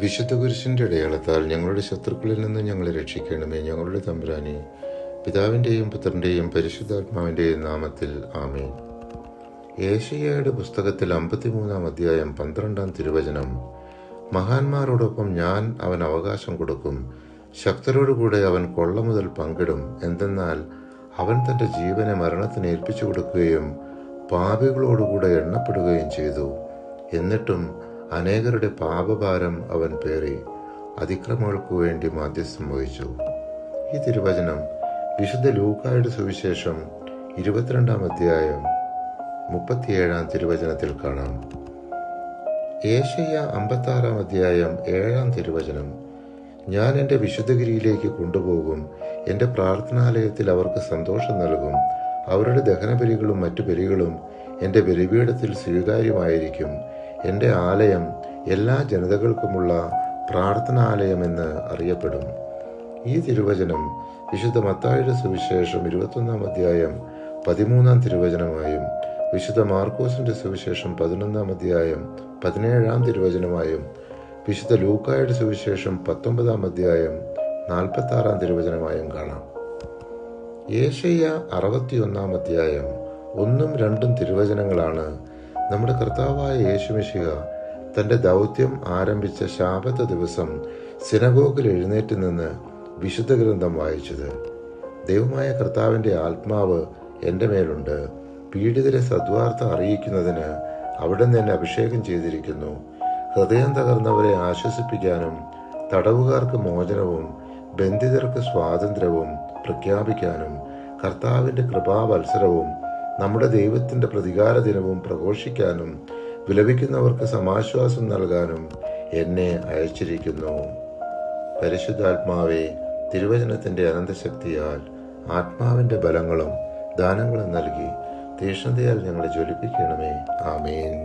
വിശുദ്ധ കുരിശിന്റെ അടയാളത്താൽ ഞങ്ങളുടെ ശത്രുക്കളിൽ നിന്ന് ഞങ്ങളെ രക്ഷിക്കണമേ. ഞങ്ങളുടെ തമ്പുരാനെ, പിതാവിൻ്റെയും പുത്രൻ്റെയും പരിശുദ്ധാത്മാവിൻ്റെയും നാമത്തിൽ ആമേൻ. യേശയ്യായുടെ പുസ്തകത്തിൽ 53-ാം അധ്യായം 12-ാം തിരുവചനം. മഹാന്മാരോടൊപ്പം ഞാൻ അവൻ അവകാശം കൊടുക്കും, ശക്തരോടുകൂടെ അവൻ കൊള്ള മുതൽ പങ്കിടും. എന്തെന്നാൽ അവൻ തൻ്റെ ജീവനെ മരണത്തിന് ഏൽപ്പിച്ചു കൊടുക്കുകയും പാപികളോടുകൂടെ എണ്ണപ്പെടുകയും ചെയ്തു. എന്നിട്ടും അനേകരുടെ പാപഭാരം അവൻ പേറി അതിക്രമങ്ങൾക്കു വേണ്ടി മാധ്യസ്ഥം വഹിച്ചു. ഈ തിരുവചനം വിശുദ്ധ ലൂക്കായുടെ സുവിശേഷം 22-ാം അധ്യായം 37-ാം തിരുവചനത്തിൽ കാണാം. യേശയ്യ 56-ാം അധ്യായം 7-ാം തിരുവചനം. ഞാൻ എൻ്റെ വിശുദ്ധഗിരിയിലേക്ക് കൊണ്ടുപോകും, എൻ്റെ പ്രാർത്ഥനാലയത്തിൽ അവർക്ക് സന്തോഷം നൽകും. അവരുടെ ദഹനബലികളും മറ്റു ബലികളും എൻ്റെ ബലിപീഠത്തിൽ സ്വീകാര്യമായിരിക്കും. എൻ്റെ ആലയം എല്ലാ ജനതകൾക്കുമുള്ള പ്രാർത്ഥനാലയമെന്ന് അറിയപ്പെടും. ഈ തിരുവചനം വിശുദ്ധ മത്തായിയുടെ സുവിശേഷം 21-ാം അധ്യായം 13-ാം തിരുവചനമായും വിശുദ്ധ മാർക്കോസിന്റെ സുവിശേഷം 11-ാം അധ്യായം 17-ാം തിരുവചനമായും വിശുദ്ധ ലൂക്കായുടെ സുവിശേഷം 19-ാം അധ്യായം 46-ാം തിരുവചനമായും കാണാം. യേശയ്യ 61-ാം അധ്യായം 1-ഉം 2-ഉം തിരുവചനങ്ങളാണ് നമ്മുടെ കർത്താവായ യേശുമിശിഹ തൻ്റെ ദൗത്യം ആരംഭിച്ച ശാബത്ത് ദിവസം സിനഗോഗിൽ എഴുന്നേറ്റ് നിന്ന് വിശുദ്ധ ഗ്രന്ഥം വായിച്ചത്. ദൈവമായ കർത്താവിൻ്റെ ആത്മാവ് എൻ്റെ മേലുണ്ട്, പീഡിതരെ സദ്വാർത്ത അറിയിക്കുന്നതിന് അവിടുന്ന് എന്നെ അഭിഷേകം ചെയ്തിരിക്കുന്നു. ഹൃദയം തകർന്നവരെ ആശ്വസിപ്പിക്കാനും തടവുകാർക്ക് മോചനവും ബന്ധിതർക്ക് സ്വാതന്ത്ര്യവും പ്രഖ്യാപിക്കാനും കർത്താവിൻ്റെ കൃപാവത്സരവും നമ്മുടെ ദൈവത്തിൻ്റെ പ്രതികാര ദിനവും പ്രഘോഷിക്കാനും വിലപിക്കുന്നവർക്ക് സമാശ്വാസം നൽകാനും എന്നെ അയച്ചിരിക്കുന്നു. പരിശുദ്ധാത്മാവേ, തിരുവചനത്തിൻ്റെ അനന്തശക്തിയാൽ ആത്മാവിൻ്റെ ബലങ്ങളും ദാനങ്ങളും നൽകി തീക്ഷ്ണതയാൽ ഞങ്ങളെ ജ്വലിപ്പിക്കണമേ. ആമേൻ.